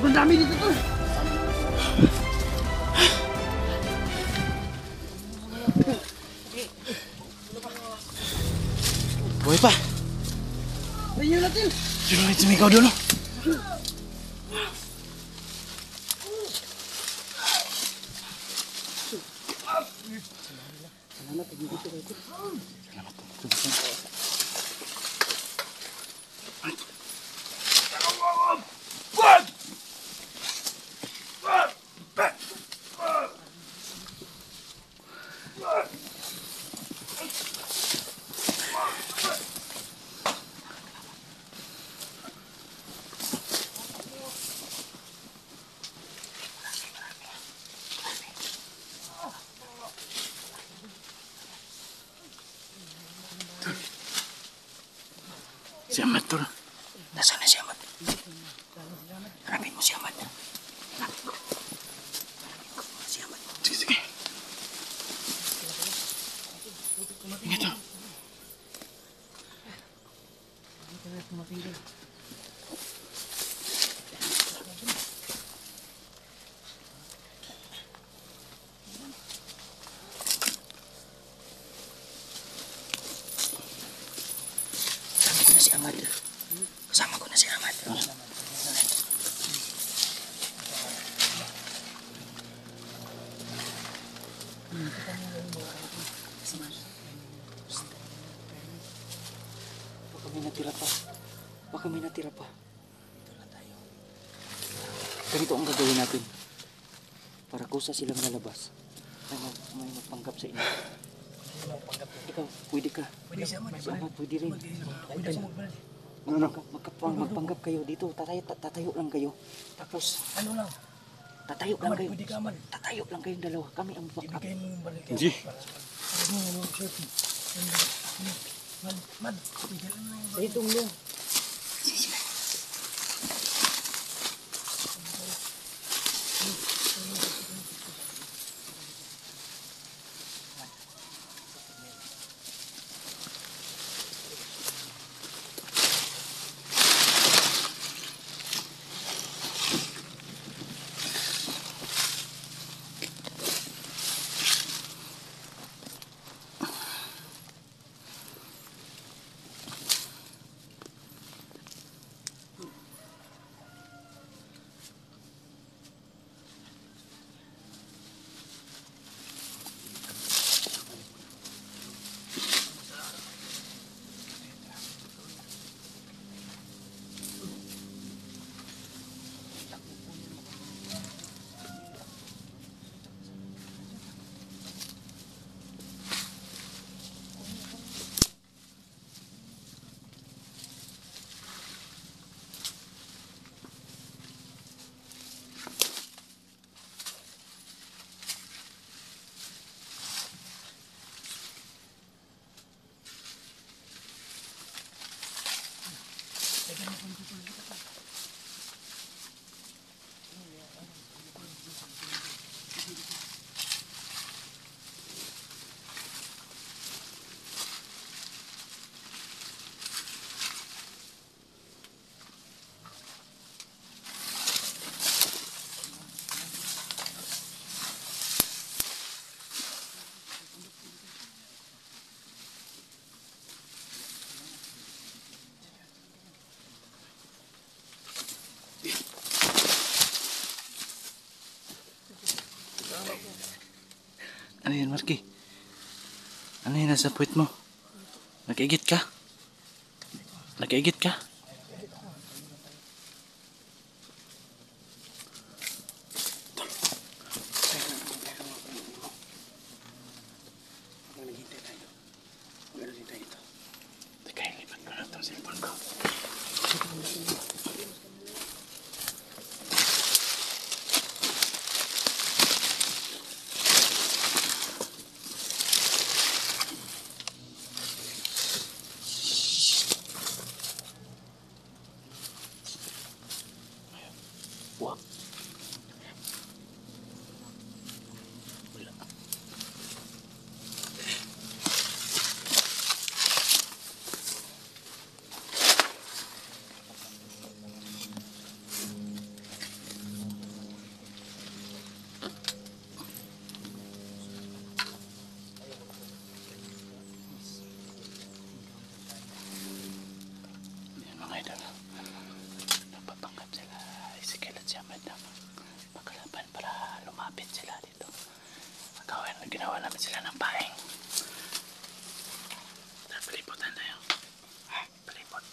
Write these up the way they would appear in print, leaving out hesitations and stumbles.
Sobrang dami dito to. Buhay pa. Ayun natin. Sulit sumigaw dulu. Salamat pag dito kayo. Salamat. Si Ahmad tol. Nasaan na si Ahmad? Harapin mo si Ahmad. Si Ahmad. Sige, sige. Ingat tol. Si Ahmad. Kasama ko na si Ahmad. Baka may natira pa. Baka may natira pa. Ganito ang gagawin natin. Para kusa silang lalabas. May magpanggap sa inyo. Ikaw, pwede ka. Pwede siya man. Si Ahmad, pwede rin. Pwede siya magbalik. Magpanggap kayo dito. Tatayo lang kayo. Tapos, Ano lang? tatayo lang kayo. Pwede ka man. Tatayo lang kayong dalawa. Kami ang back up. Ibigay mo yung balik. Hindi. Man. Pwede lang na yung Sa itong mo. Ano yan, Marky? Ano yan nasa puwit mo? Nag-igit ka? Nakaigit ka? Habang naghintay tayo. Mag-ano din tayo ito. Teka, ilipat ko na ito sa cellphone ko. Wag. Wala. Yan mga idol. Napapanggap sila Ezekiel at si Ahmed na magkalaban para lumapit sila dito. Ginawa namin sila ng paing. Paliputan tayo. Palipot.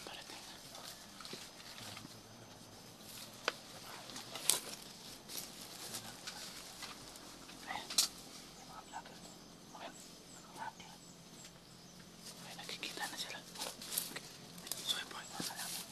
Parating na. Ayan. Yung mga vlogger. Okay. Okay, nakikita na sila. So, boy, makakalaman.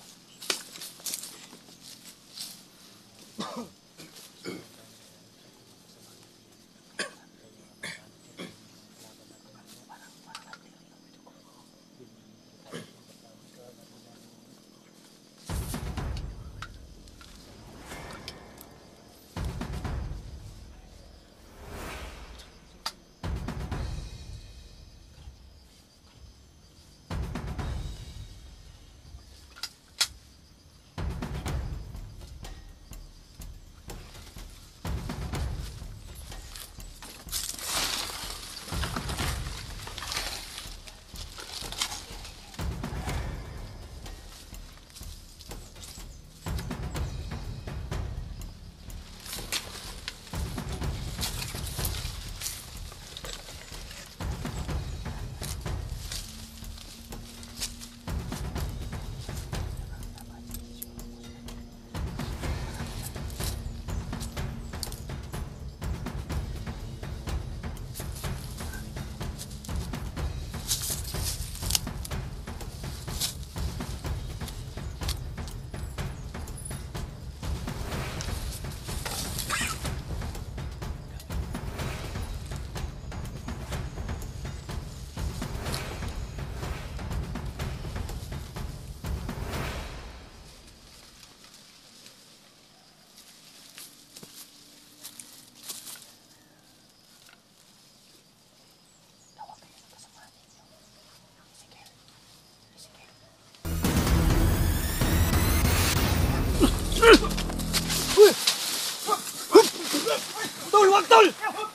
Tol! Wag tol!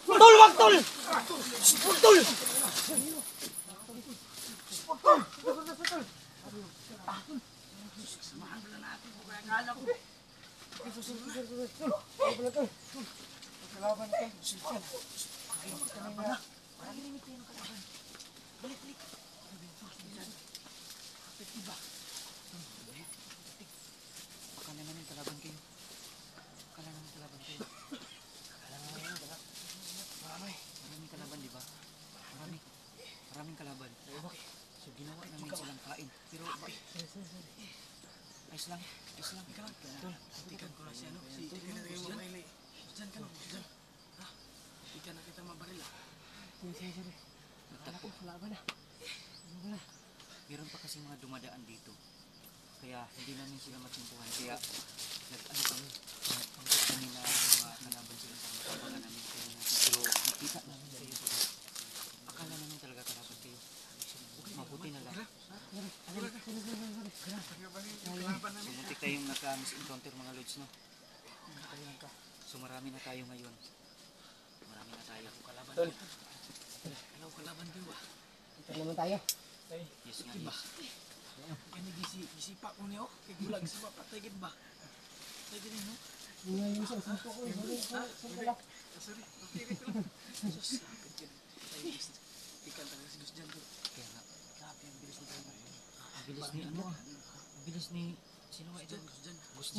Tol! Wag tol! Tol! Akala namin kalaban kayo. Akala namin kalaban kayo. Maraming kalaban, di ba? Maraming kalaban. So ginawa namin silang kain. Pero ayos lang. Tol, Tikan ko na siya, no? Tikan na tayo mabaril. Diyan ka, no? Diyan. Ha? Tikan na kita mabaril, ha? Sige. nagtapo. Laban na. Meron pa kasi mga dumadaan dito. Kaya hindi namin sila matimpuhan. Kaya nag-ano kami. Pangkat kami na mga kalaban sila sa mga kabagan namin. Pero nakita namin kayo. Akala namin talaga kalaban kayo. Mabuti na lang. So muntik tayong naka-misencounter mga lods, no? So marami na tayo ngayon. Marami na tayo. Tol. Alam ko laban ko ba? Ito naman tayo. Yes nga, Diba? yes. Kani gisipa ko niyo. Kay gulag sipa patay gid ba? Patay gid no? Yung nga yung isang sampo ko. Sorry. Sorry. Okay wait lang. Sus, sapit gid. Patay gid. Ikan talaga si Gus Jan to. Kaya nga, Grabe ang bilis ng driver. ang bilis ni ano ah. Ang bilis ni, sino nga ito? Gus Jan.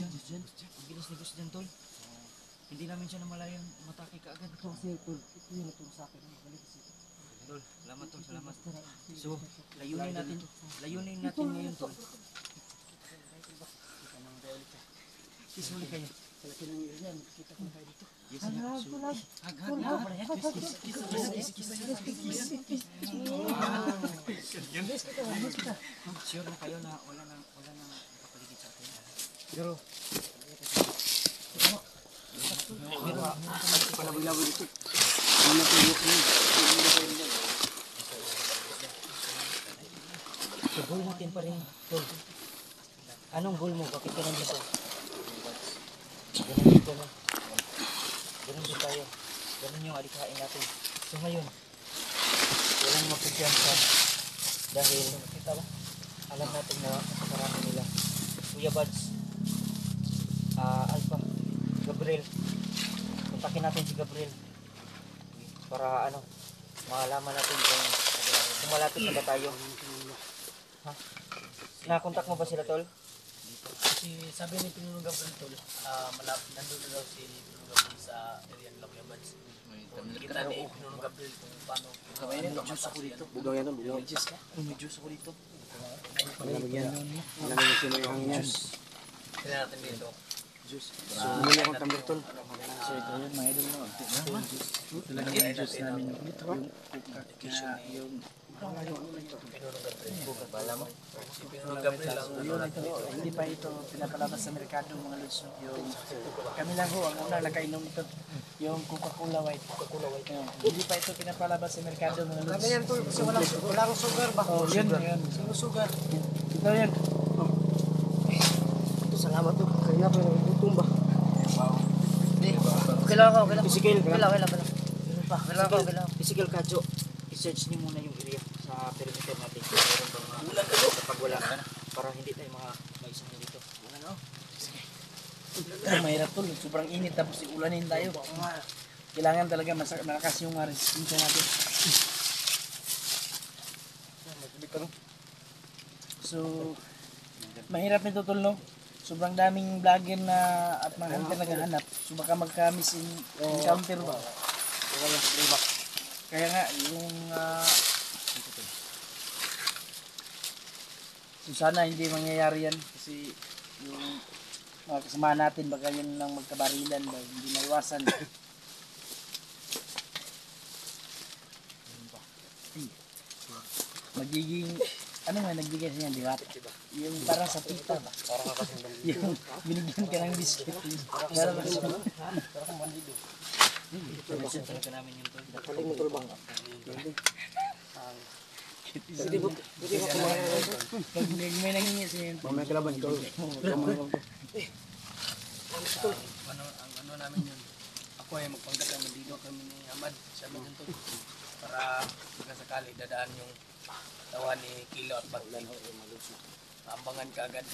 Gus Jan. Ang bilis ni Gus Jan, tol. Hindi namin siya namalayang matake ka agad. Ito kasi ito yung naturo sa akin. Balik kasi. Tol, salamat tol, salamat. So, layunin natin ngayon, tol. Kiss muli kayo. Sa laki ng iyo yan. Kita ko na tayo dito. Yes nga. So, sure na kayo na wala nang kapaligid sa atin. Pero, Palaboy-laboy dito. So, goal natin pa rin, tol. Anong goal mo? Bakit ka nandito? Ganun din kami. Ganun din tayo. Ganun yung alikhain natin. So ngayon, walang mapagyansa dahil alam natin na marami nila. Kuya Buds, Alpha, Gabriel. Kontakin natin si Gabriel para malaman natin kung malapit na ba tayo. Ha? Nakontak mo ba sila, tol? Kasi sabi ni Pinunong Gabriel tol, nandun na daw si Pinunong Gabriel sa area ng Labuya Buds. Kita ni Pinunong Gabriel kung paano. May juice ako dito. bugaw yan. Bugaw. May juice ka? May juice ako dito. Malamig yan. Malamig yung sinayang yan. Kailan natin dito. So, muli akong tumbler tol. So ito yun mga idol no. Talagang yung juice namin yung yung Pinunong Gabriel. Bala mo? Si Pinunong Gabriel lang. yun ito, hindi pa ito pinapalabas sa merkado mga lods no. Yung kami lang ho ang unang nakainom ito yung Coca-Cola White. Hindi pa ito pinapalabas sa merkado mga lods. Ganyan tol kasi wala akong sugar ba? Oh, yun. Sino sugar? Ito yun. Salamat to. Kaya pa yung gutom ba? Okay lang ako, okay lang. Physical. Okay lang. Physical kadyo. I-search niyo muna yung area sa perimeter natin. Kung meron bang kapag wala para hindi tayo maisang dito. Mahirap tol, sobrang init tapos ulanin tayo. Kailangan talaga malakas yung resistensya natin. So, mahirap nito tol no? Sobrang daming vlogger na at mga hunter naghahanap. So baka magka-miss-encounter ba? Kaya nga, yung so sana hindi mangyayari yan kasi yung mga kasama natin baka yun lang magkabarilan ba hindi maiwasan. Magiging ano nga nagbigay sa niya, di ba? Yung parang sa tita ba? Yung binigyan ka ng biscuit. Parang Pagkasin talaga namin yung tol. Kaling mo tol ba? pag may nangingi siya yun. Mamaya kalaban tol. Ang namin yun. Ako ay magpanggap naman dito kami ni Ahmad. Sabi dun tol. Para pagkasakali dadaan yung tawa ni Kilo at Bagli. Maambangan ka agad.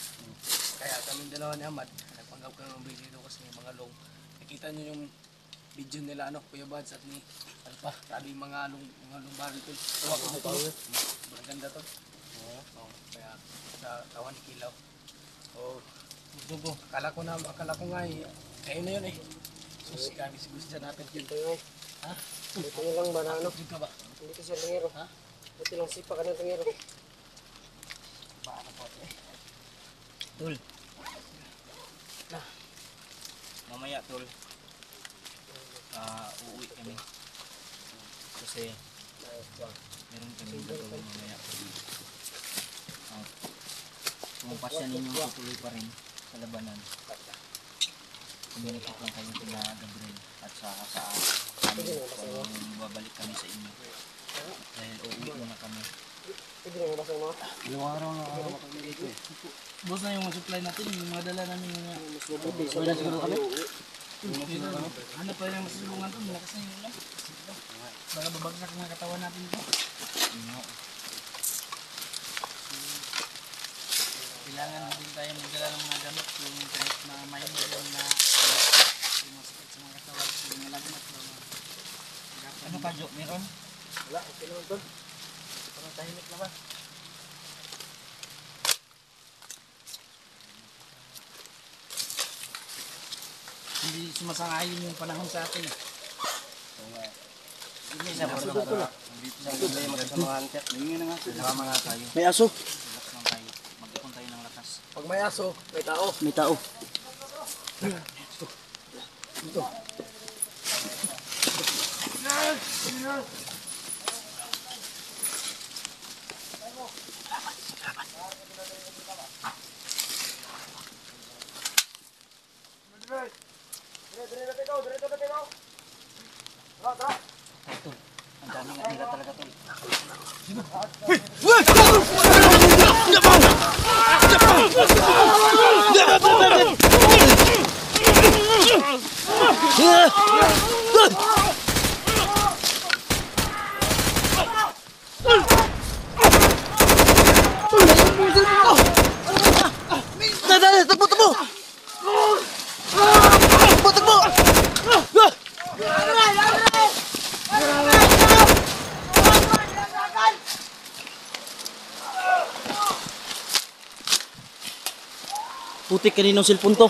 Kaya kami dalawa ni Ahmad, nagpanggap kami ng video kasi may mga long. Nakita nyo yung video nila Kuya Buds at ni Alpha. Sabi mga long baril tol. Tawa ko dito. Sobrang ganda tol. Oo. Kaya sa tawa ni Kilo. Oo. Dugo. Akala ko nga kayo na yun eh. Sus, kami si Gus dyan natin yun. Ha? Ito lang ba na ano? Dito ka ba? Hindi ko siya langero. Ha? Ito lang sipa ka ng langero. Paano po? Tol. Mamaya tol. Uuwi kami. Kasi meron kami gagawin mamaya. Kung pasya ninyo tutuloy pa rin sa labanan. Communicate lang kayo kina Gabriel at sa amin kung babalik kami sa inyo. Dahil uuwi muna kami. Pwede na mabasa mo? Dalawang araw na kami dito eh. Boss na yung supply natin, yung mga dala namin yung Mas mabuti. So na siguro kami? Ano pa yung masulungan to? Malakas na yung ulam. Baka babagsak ng katawan natin ito. Kailangan din tayo magdala ng mga gamot yung kahit na may yung na yung masakit sa mga katawan, yung malagnat ba Ano ka, Jo? Meron? Wala, okay naman to. parang tahimik naman. Hindi sumasang-ayon yung panahon sa atin. Hindi na Aso dito na. Dito tayo magkasamahan. Hingin na nga. Sama nga tayo. May aso. Relax lang tayo. Mag-ipon tayo ng lakas. Pag may aso, may tao. May tao. Ito. Ang dami nga nila talaga to. Dali, takbo, takbo! Takbo, takbo! Putik, kaninong cellphone to?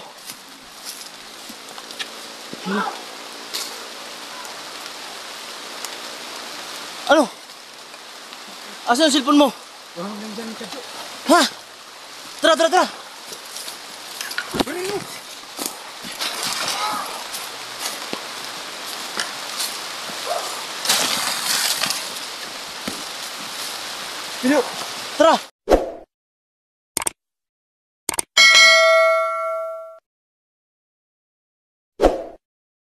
Ano? Asan yung cellphone mo? Ha? Tara, tara, tara! Tara!